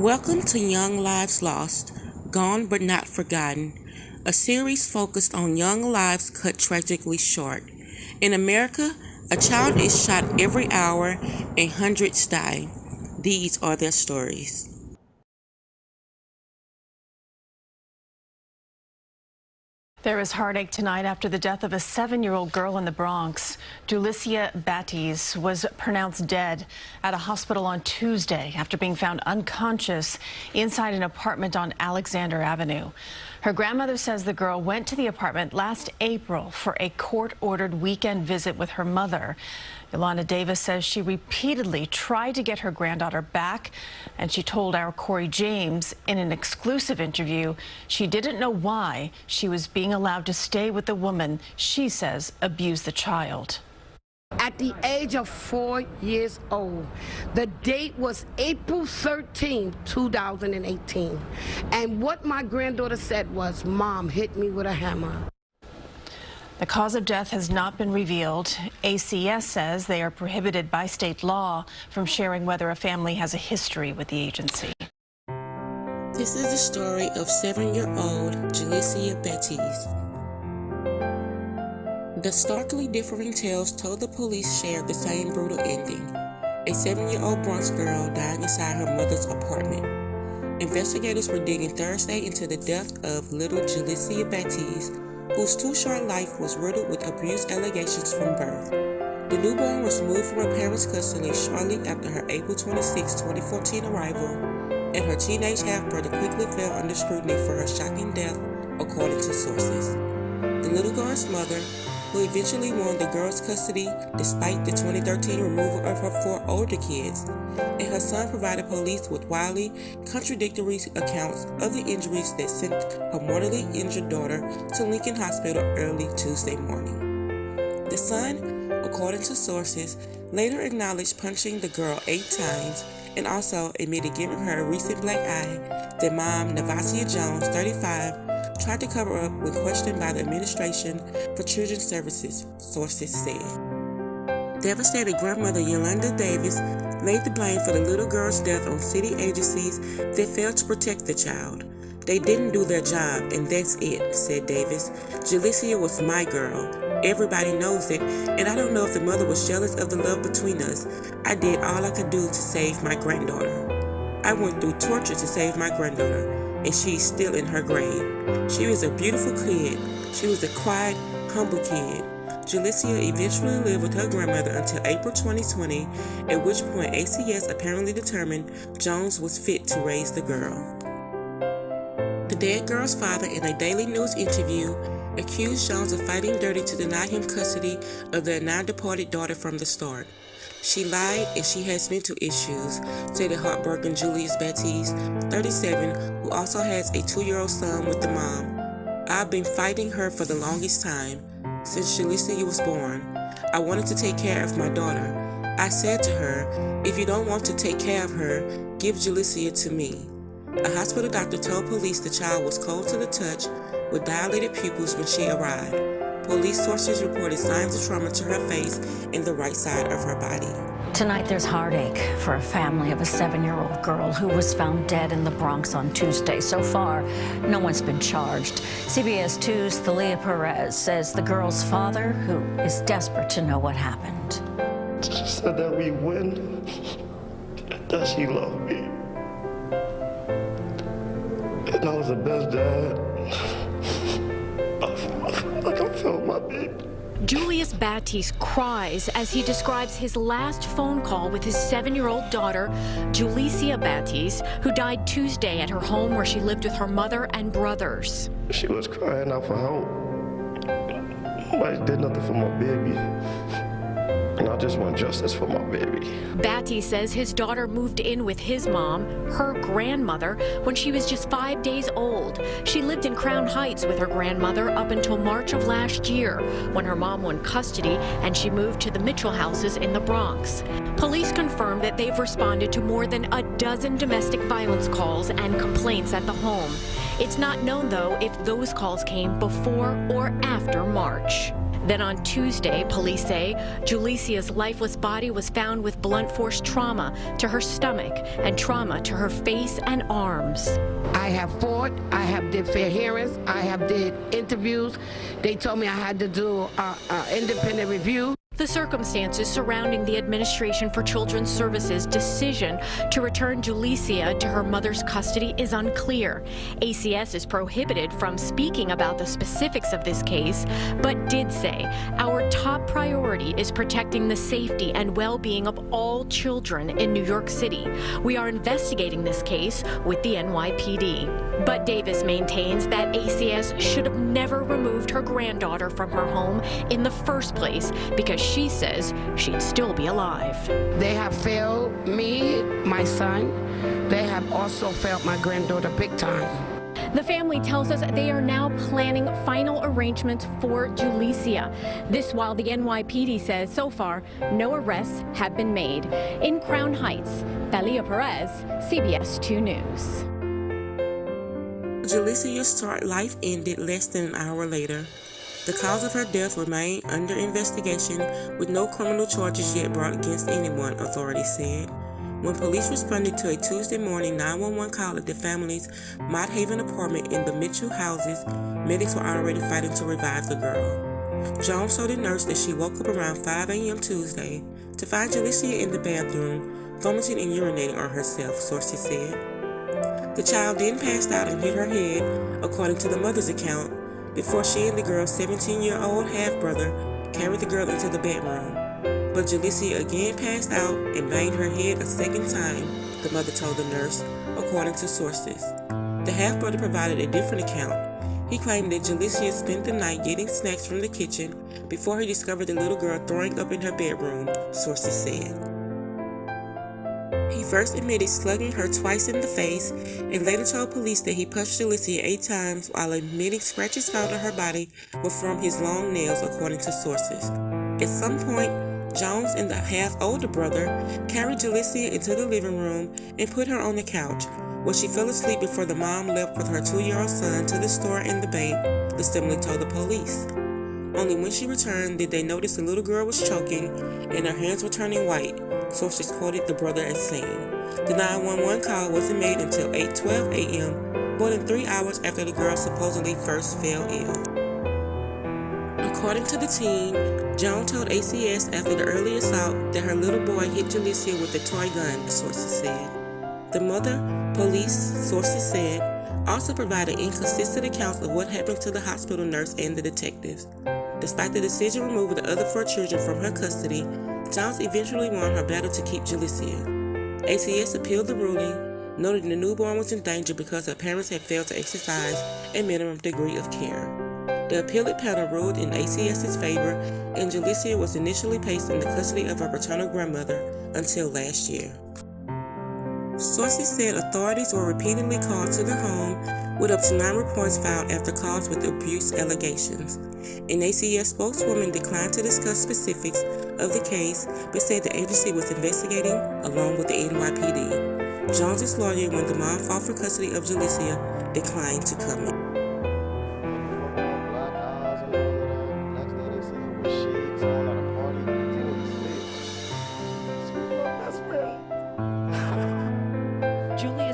Welcome to Young Lives Lost, Gone But Not Forgotten, a series focused on young lives cut tragically short. In America, a child is shot every hour and hundreds die. These are their stories. There is heartache tonight after the death of a 7-year-old girl in the Bronx. Julissia Batties was pronounced dead at a hospital on Tuesday after being found unconscious inside an apartment on Alexander Avenue. Her grandmother says the girl went to the apartment last April for a court-ordered weekend visit with her mother. Yolanda Davis says she repeatedly tried to get her granddaughter back, and she told our Corey James in an exclusive interview she didn't know why she was being allowed to stay with the woman she says abused the child. At the age of 4 years old, the date was April 13, 2018. And what my granddaughter said was, "Mom hit me with a hammer." The cause of death has not been revealed. ACS says they are prohibited by state law from sharing whether a family has a history with the agency. This is the story of 7-year-old Julissia Batties. The starkly differing tales told the police shared the same brutal ending. A 7-year-old Bronx girl dying inside her mother's apartment. Investigators were digging Thursday into the death of little Julissia Batties, whose too short life was riddled with abuse allegations from birth. The newborn was removed from her parents' custody shortly after her April 26, 2014 arrival, and her teenage half-brother quickly fell under scrutiny for her shocking death, according to sources. The little girl's mother, who eventually won the girl's custody despite the 2013 removal of her 4 older kids, and her son provided police with wildly contradictory accounts of the injuries that sent her mortally injured daughter to Lincoln Hospital early Tuesday morning. The son, according to sources, later acknowledged punching the girl 8 times and also admitted giving her a recent black eye that mom, Navasia Jones, 35, tried to cover up when questioned by the Administration for Children's Services, sources said. Devastated grandmother Yolanda Davis laid the blame for the little girl's death on city agencies that failed to protect the child. "They didn't do their job, and that's it," said Davis. "Julissia was my girl. Everybody knows it, and I don't know if the mother was jealous of the love between us. I did all I could do to save my granddaughter. I went through torture to save my granddaughter, and she's still in her grave. She was a beautiful kid. She was a quiet, humble kid." Julissia eventually lived with her grandmother until April 2020, at which point ACS apparently determined Jones was fit to raise the girl. The dead girl's father, in a Daily News interview, accused Jones of fighting dirty to deny him custody of their now-departed daughter from the start. "She lied and she has mental issues," said the heartbroken Julius Batties, 37, who also has a 2-year-old son with the mom. "I've been fighting her for the longest time. Since Julissia was born, I wanted to take care of my daughter. I said to her, if you don't want to take care of her, give Julissia to me." A hospital doctor told police the child was cold to the touch with dilated pupils when she arrived. Police sources reported signs of trauma to her face and the right side of her body. Tonight there's heartache for a family of a 7-year-old girl who was found dead in the Bronx on Tuesday. So far, no one's been charged. CBS 2's Thalia Perez says the girl's father, who is desperate to know what happened. She said that we win, that she loved me. And I was the best dad. I feel like I failed my baby. Julius Batties cries as he describes his last phone call with his 7-year-old daughter, Julissia Batties, who died Tuesday at her home where she lived with her mother and brothers. She was crying out for help. Nobody did nothing for my baby. And I just want justice for my baby. Batties says his daughter moved in with his mom, her grandmother, when she was just 5 days old. She lived in Crown Heights with her grandmother up until March of last year, when her mom won custody and she moved to the Mitchell houses in the Bronx. Police confirmed that they've responded to more than a dozen domestic violence calls and complaints at the home. It's not known, though, if those calls came before or after March. Then on Tuesday, police say Julissia's lifeless body was found with blunt force trauma to her stomach and trauma to her face and arms. I have fought, I have did fair hearings, I have did interviews. They told me I had to do independent review. The circumstances surrounding the Administration for Children's Services' decision to return Julissia to her mother's custody is unclear. ACS is prohibited from speaking about the specifics of this case, but did say, our top priority is protecting the safety and well-being of all children in New York City. We are investigating this case with the NYPD. But Davis maintains that ACS should have never removed her granddaughter from her home in the first place because she says she'd still be alive. They have failed me, my son. They have also failed my granddaughter big time. The family tells us they are now planning final arrangements for Julissia. This while the NYPD says so far no arrests have been made. In Crown Heights, Thalia Perez, CBS 2 News. Julissia's short life ended less than an hour later. The cause of her death remained under investigation with no criminal charges yet brought against anyone, authorities said. When police responded to a Tuesday morning 911 call at the family's Mott Haven apartment in the Mitchell houses, medics were already fighting to revive the girl. Jones told the nurse that she woke up around 5 a.m. Tuesday to find Julissia in the bathroom, vomiting and urinating on herself, sources said. The child then passed out and hit her head, according to the mother's account, before she and the girl's 17-year-old half-brother carried the girl into the bedroom. But Julissia again passed out and banged her head a second time, the mother told the nurse, according to sources. The half-brother provided a different account. He claimed that Julissia spent the night getting snacks from the kitchen before he discovered the little girl throwing up in her bedroom, sources said. He first admitted slugging her twice in the face and later told police that he punched Julissia 8 times while admitting scratches found on her body were from his long nails, according to sources. At some point, Jones and the half-older brother carried Julissia into the living room and put her on the couch, where she fell asleep before the mom left with her 2-year-old son to the store and the bank, the family told the police. Only when she returned did they notice the little girl was choking and her hands were turning white, sources quoted the brother as saying. The 911 call wasn't made until 8:12 a.m., more than 3 hours after the girl supposedly first fell ill. According to the teen, Joan told ACS after the early assault that her little boy hit Julissia with a toy gun, sources said. The mother, police, sources said, also provided inconsistent accounts of what happened to the hospital nurse and the detectives. Despite the decision removing the other 4 children from her custody, Jones eventually won her battle to keep Julissia. ACS appealed the ruling, noting the newborn was in danger because her parents had failed to exercise a minimum degree of care. The appellate panel ruled in ACS's favor, and Julissia was initially placed in the custody of her paternal grandmother until last year. Sources said authorities were repeatedly called to the home, with up to 9 reports filed after calls with abuse allegations. An ACS spokeswoman declined to discuss specifics of the case, but said the agency was investigating along with the NYPD. Jones's lawyer, when the mom fought for custody of Julissia, declined to comment.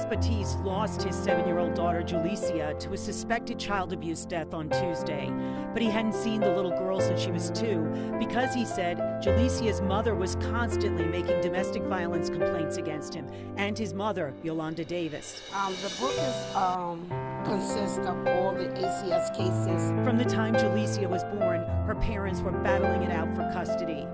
Batties lost his 7-year-old daughter Julissia to a suspected child abuse death on Tuesday, but he hadn't seen the little girl since she was 2 because he said Julissia's mother was constantly making domestic violence complaints against him and his mother, Yolanda Davis. The book consists of all the ACS cases. From the time Julissia was born, her parents were battling it out for custody.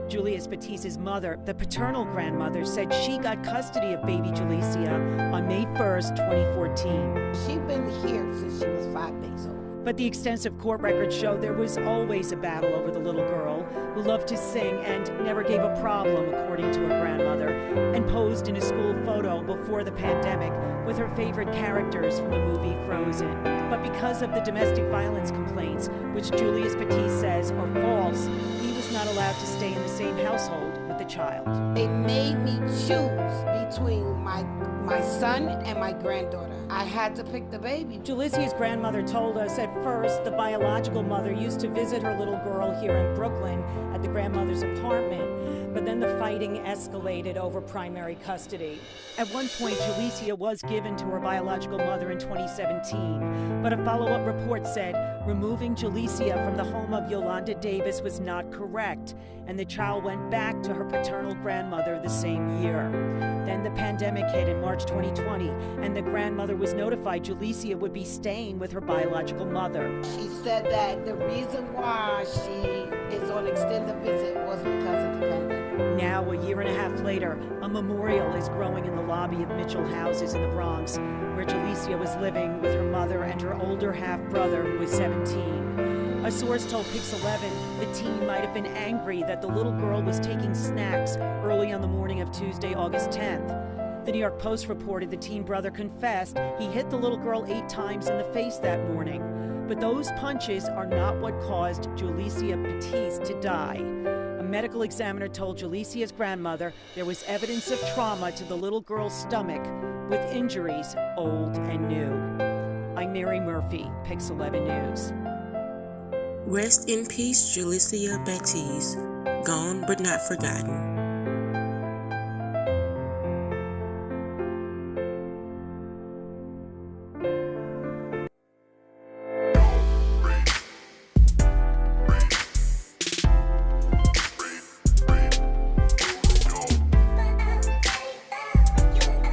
Julius Batties' mother, the paternal grandmother, said she got custody of baby Julissia on May 1st, 2014. She'd been here since she was 5 days old. But the extensive court records show there was always a battle over the little girl, who loved to sing and never gave a problem, according to her grandmother, and posed in a school photo before the pandemic with her favorite characters from the movie Frozen. But because of the domestic violence complaints, which Julius Batties says are false, he was not allowed to stay in the same household with the child. They made me choose between my my son and my granddaughter. I had to pick the baby. Julissia's grandmother told us at first the biological mother used to visit her little girl here in Brooklyn at the grandmother's apartment, but then the fighting escalated over primary custody. At one point, Julissia was given to her biological mother in 2017, but a follow-up report said removing Julissia from the home of Yolanda Davis was not correct, and the child went back to her paternal grandmother the same year. Then the pandemic hit in March 2020, and the grandmother was notified Julissia would be staying with her biological mother. She said that the reason why she is on extended visit was because of the pandemic. Now, a year and a half later, a memorial is growing in the lobby of Mitchell houses in the Bronx, where Julissia was living with her mother and her older half-brother, who was 17. A source told Pix 11 the teen might have been angry that the little girl was taking snacks early on the morning of Tuesday, August 10th. The New York Post reported the teen brother confessed he hit the little girl 8 times in the face that morning. But those punches are not what caused Julissia Batties to die. A medical examiner told Julissia's grandmother there was evidence of trauma to the little girl's stomach, with injuries old and new. I'm Mary Murphy, Pix 11 News. Rest in peace, Julissia Batties, gone but not forgotten.